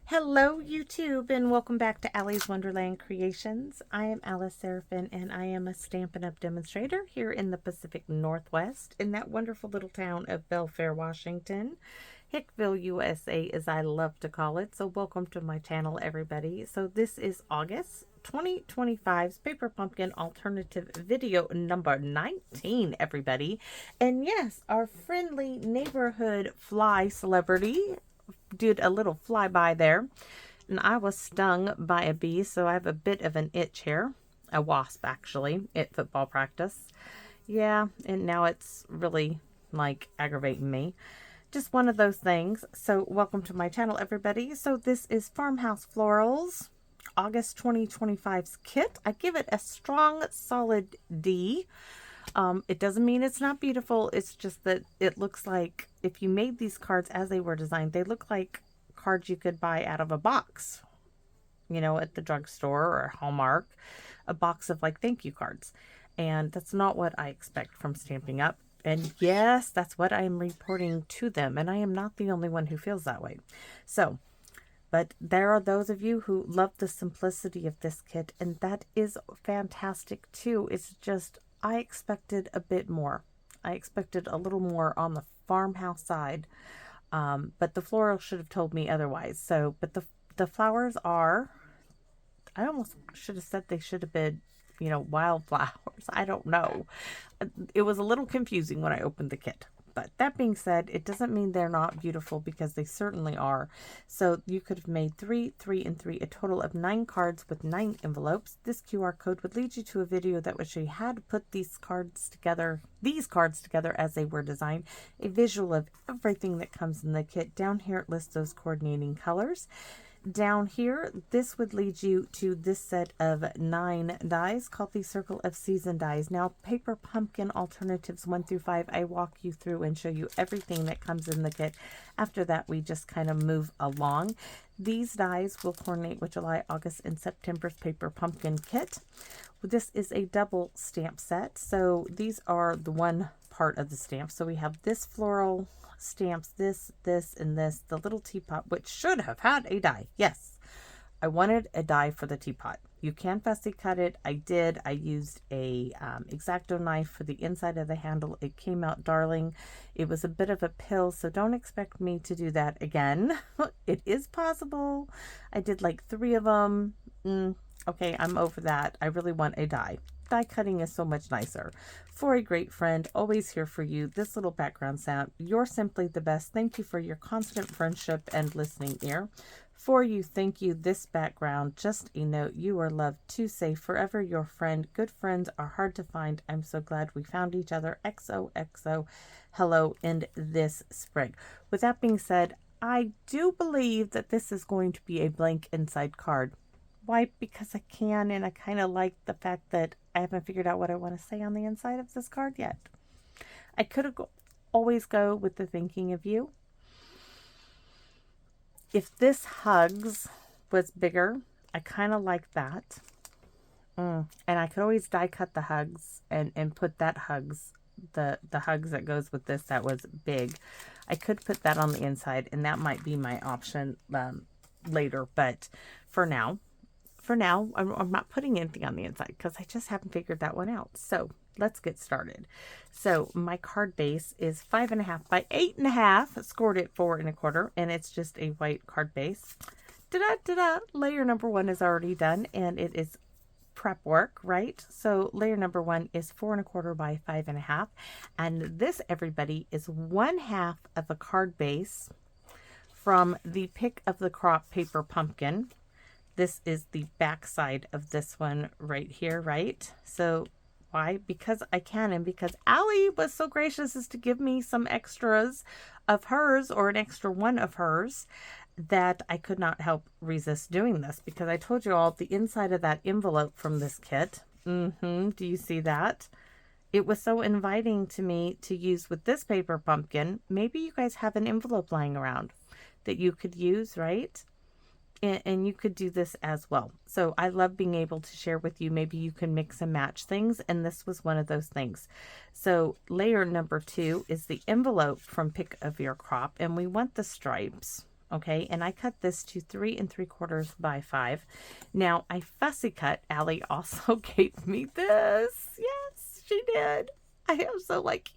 Hello YouTube and welcome back to Allie's Wonderland Creations. I am Alice Seraphin and I am a Stampin' Up! Demonstrator here in the Pacific Northwest in that wonderful little town of Belfair, Washington. Hickville, USA, as I love to call it. So welcome to my channel, everybody. So this is August 2025's Paper Pumpkin Alternative video number 19, everybody. And yes, our friendly neighborhood fly celebrity did a little flyby there, and I was stung by a bee, so I have a bit of an itch here. A wasp, actually, at football practice. Yeah, and now it's really, like, aggravating me. Just one of those things. So, welcome to my channel, everybody. So, this is Farmhouse Florals, August 2025's kit. I give it a strong, solid D. It doesn't mean it's not beautiful. It's just that it looks like if you made these cards as they were designed, they look like cards you could buy out of a box, you know, at the drugstore or Hallmark, a box of like thank you cards. And that's not what I expect from Stampin' Up. And yes, that's what I am reporting to them. And I am not the only one who feels that way. So, but there are those of you who love the simplicity of this kit, and that is fantastic too. It's just, I expected a bit more. I expected a little more on the farmhouse side, but the floral should have told me otherwise. So, but the flowers are, I almost should have said they should have been, you know, wildflowers. I don't know. It was a little confusing when I opened the kit. But that being said, it doesn't mean they're not beautiful, because they certainly are. So you could have made 3, 3, and 3, a total of 9 cards with 9 envelopes. This QR code would lead you to a video that would show you how to put these cards together as they were designed. A visual of everything that comes in the kit. Down here it lists those coordinating colors. Down here, this would lead you to this set of 9 dies called the Circle of Season dies. Now, Paper Pumpkin Alternatives 1 through 5, I walk you through and show you everything that comes in the kit. After that, we just kind of move along. These dies will coordinate with July, August, and September's Paper Pumpkin kit. This is a double stamp set, so these are the one part of the stamp. So we have this floral stamps, this, and this, the little teapot, which should have had a die. Yes, I wanted a die for the teapot. You can fussy cut it. I did. I used a X-Acto knife for the inside of the handle. It came out darling. It was a bit of a pill, so don't expect me to do that again. It is possible. I did like 3 of them. Okay, I'm over that. I really want a die. Die cutting is so much nicer. For a great friend, always here for you, this little background sound. You're simply the best. Thank you for your constant friendship and listening ear. For you, thank you, this background. Just a note, you are loved to say forever your friend. Good friends are hard to find. I'm so glad we found each other. XOXO. Hello in this spring. With that being said, I do believe that this is going to be a blank inside card. Why? Because I can, and I kind of like the fact that I haven't figured out what I want to say on the inside of this card yet. I could have always go with the thinking of you. If this hugs was bigger, I kind of like that. And I could always die cut the hugs and put that hugs, the hugs that goes with this that was big. I could put that on the inside, and that might be my option later. But for now, I'm not putting anything on the inside because I just haven't figured that one out. So let's get started. So my card base is 5.5 by 8.5, scored at 4 1/4, and it's just a white card base. Layer number 1 is already done, and it is prep work, right? So layer number 1 is 4 1/4 by 5.5, and this, everybody, is 1/2 of a card base from the Pick of the Crop Paper Pumpkin. This is the back side of this one right here, right? So why? Because I can, and because Allie was so gracious as to give me some extras of hers, or an extra one of hers, that I could not help resist doing this, because I told you all the inside of that envelope from this kit. Do you see that? It was so inviting to me to use with this paper pumpkin. Maybe you guys have an envelope lying around that you could use, right? And you could do this as well. So I love being able to share with you. Maybe you can mix and match things, and this was one of those things. So layer number 2 is the envelope from Pick of Your Crop, and we want the stripes. okay? And I cut this to 3 3/4 by 5. Now, I fussy cut. Allie also gave me this. Yes, she did. I am so like,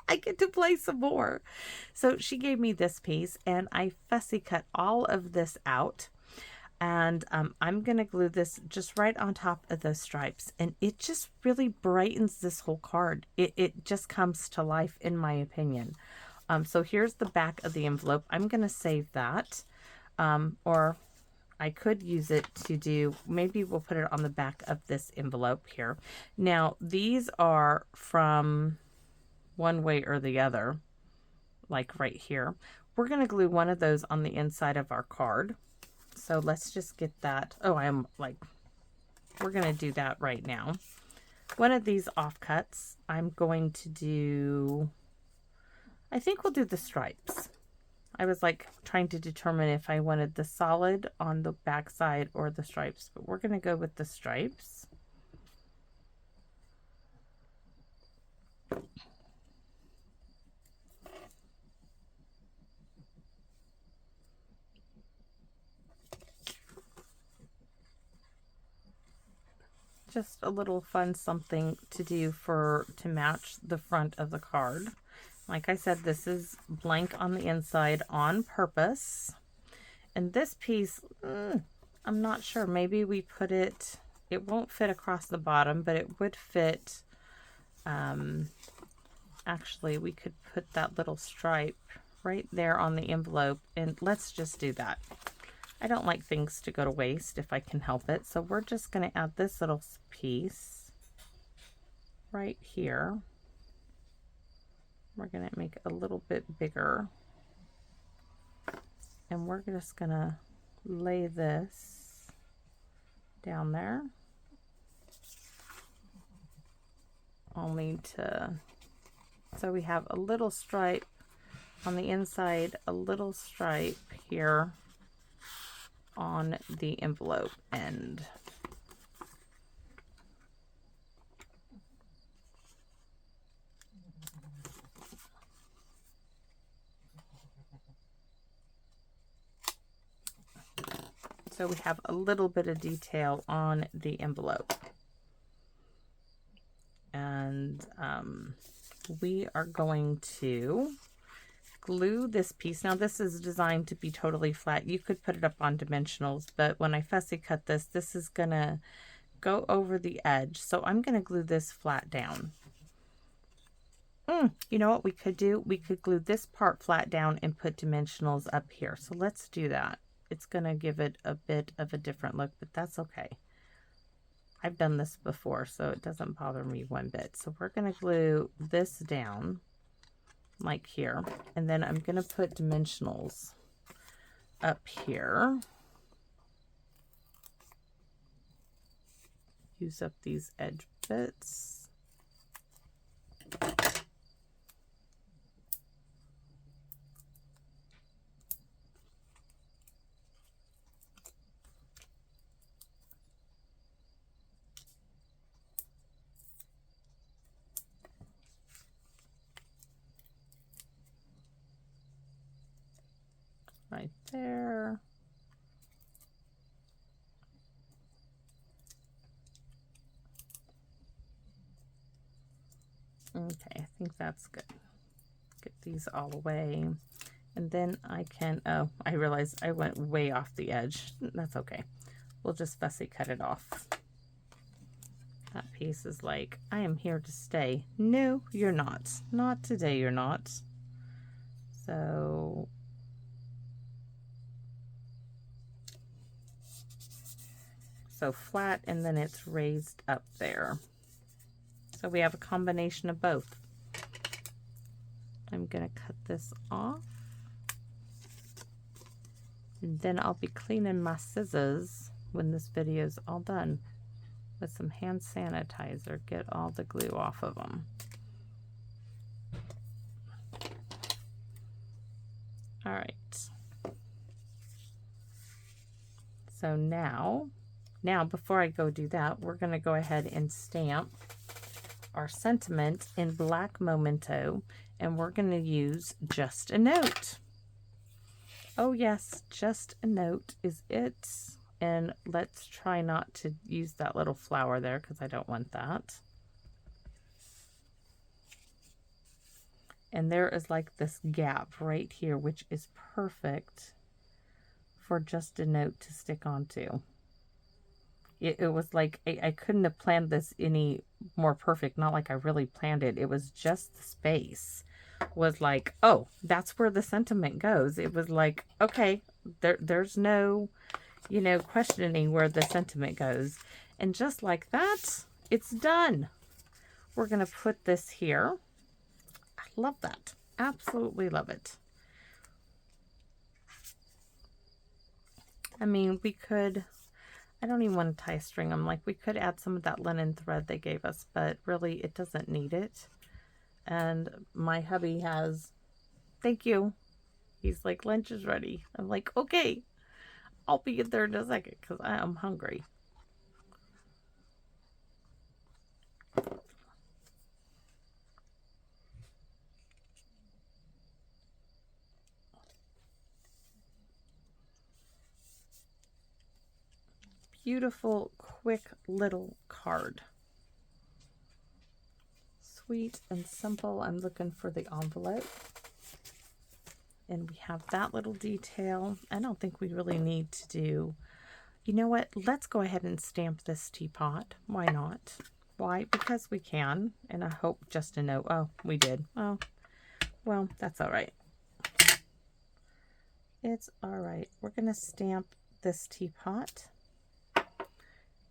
I get to play some more. So she gave me this piece, and I fussy cut all of this out. And I'm going to glue this just right on top of those stripes. And it just really brightens this whole card. It just comes to life, in my opinion. So here's the back of the envelope. I'm going to save that. Or I could use it to do, maybe we'll put it on the back of this envelope here. Now, these are from one way or the other, like right here. We're going to glue one of those on the inside of our card. So let's just get that. Oh, we're going to do that right now. One of these offcuts, I'm going to do, I think we'll do the stripes. I was like trying to determine if I wanted the solid on the back side or the stripes, but we're going to go with the stripes. Just a little fun something to do to match the front of the card. Like I said, this is blank on the inside on purpose. And this piece, I'm not sure. Maybe we put it, it won't fit across the bottom, but it would fit. Actually, we could put that little stripe right there on the envelope, and let's just do that. I don't like things to go to waste if I can help it. So we're just going to add this little piece right here. We're going to make it a little bit bigger. And we're just going to lay this down there. Only to, so we have a little stripe on the inside, a little stripe here on the envelope end. So we have a little bit of detail on the envelope. And we are going to glue this piece. Now this is designed to be totally flat. You could put it up on dimensionals, but when I fussy cut this, this is gonna go over the edge. So I'm gonna glue this flat down. You know what we could do? We could glue this part flat down and put dimensionals up here. So let's do that. It's gonna give it a bit of a different look, but that's okay. I've done this before, so it doesn't bother me one bit. So we're gonna glue this down like here, and then I'm going to put dimensionals up here. Use up these edge bits. Right there. Okay, I think that's good. Get these all away. And then I can, oh, I realized I went way off the edge. That's okay. We'll just fussy cut it off. That piece is like, I am here to stay. No, you're not. Not today, you're not. So flat, and then it's raised up there. So we have a combination of both. I'm gonna cut this off, and then I'll be cleaning my scissors when this video is all done with some hand sanitizer. Get all the glue off of them. All right. So now before I go do that, we're going to go ahead and stamp our sentiment in black memento, and we're going to use Just a Note. Oh yes, just a note is it. And let's try not to use that little flower there because I don't want that. And there is like this gap right here, which is perfect for just a note to stick onto. It was like, I couldn't have planned this any more perfect. Not like I really planned it. It was just the space was like, oh, that's where the sentiment goes. It was like, okay, there's no, you know, questioning where the sentiment goes. And just like that, it's done. We're going to put this here. I love that. Absolutely love it. I mean, we could, I don't even want to tie a string. I'm like, we could add some of that linen thread they gave us, but really it doesn't need it. And my hubby has, thank you. He's like, lunch is ready. I'm like, okay, I'll be there in a second because I am hungry. Beautiful, quick little card. Sweet and simple. I'm looking for the envelope. And we have that little detail. I don't think we really need to do, you know what? Let's go ahead and stamp this teapot. Why not? Why? Because we can. And I hope just a note. Oh, we did. Oh, well, that's all right. It's all right. We're going to stamp this teapot.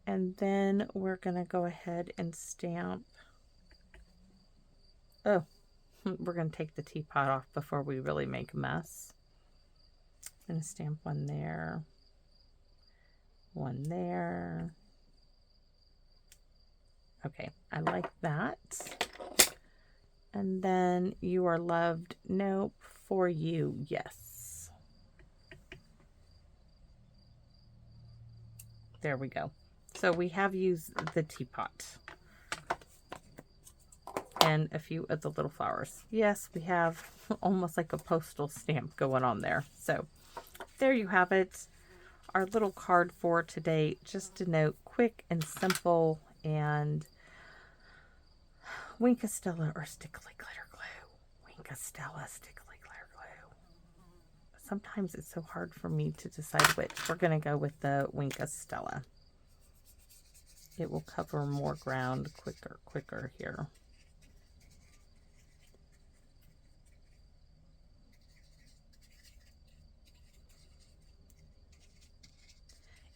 And then we're going to go ahead and stamp. Oh, we're going to take the teapot off before we really make a mess. I'm going to stamp one there. One there. Okay, I like that. And then you are loved. Nope, for you. Yes. There we go. So we have used the teapot and a few of the little flowers. Yes, we have almost like a postal stamp going on there. So there you have it. Our little card for today. Just a note, quick and simple, and Winkastella or Stickly Glitter Glue. Winkastella Stickly Glitter Glue. Sometimes it's so hard for me to decide which. We're going to go with the Winkastella. It will cover more ground quicker here.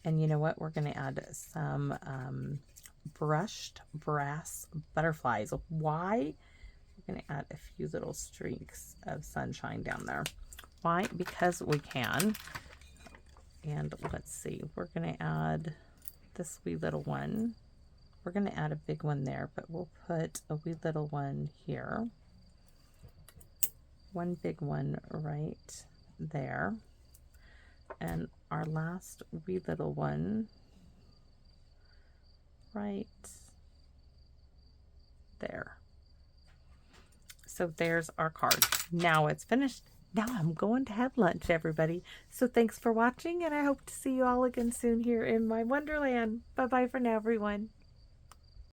And you know what? We're going to add some brushed brass butterflies. Why? We're going to add a few little streaks of sunshine down there. Why? Because we can. And let's see. We're going to add this wee little one. We're going to add a big one there, but we'll put a wee little one here. One big one right there. And our last wee little one right there. So there's our card. Now it's finished. Now I'm going to have lunch, everybody. So thanks for watching, and I hope to see you all again soon here in my Wonderland. Bye-bye for now, everyone.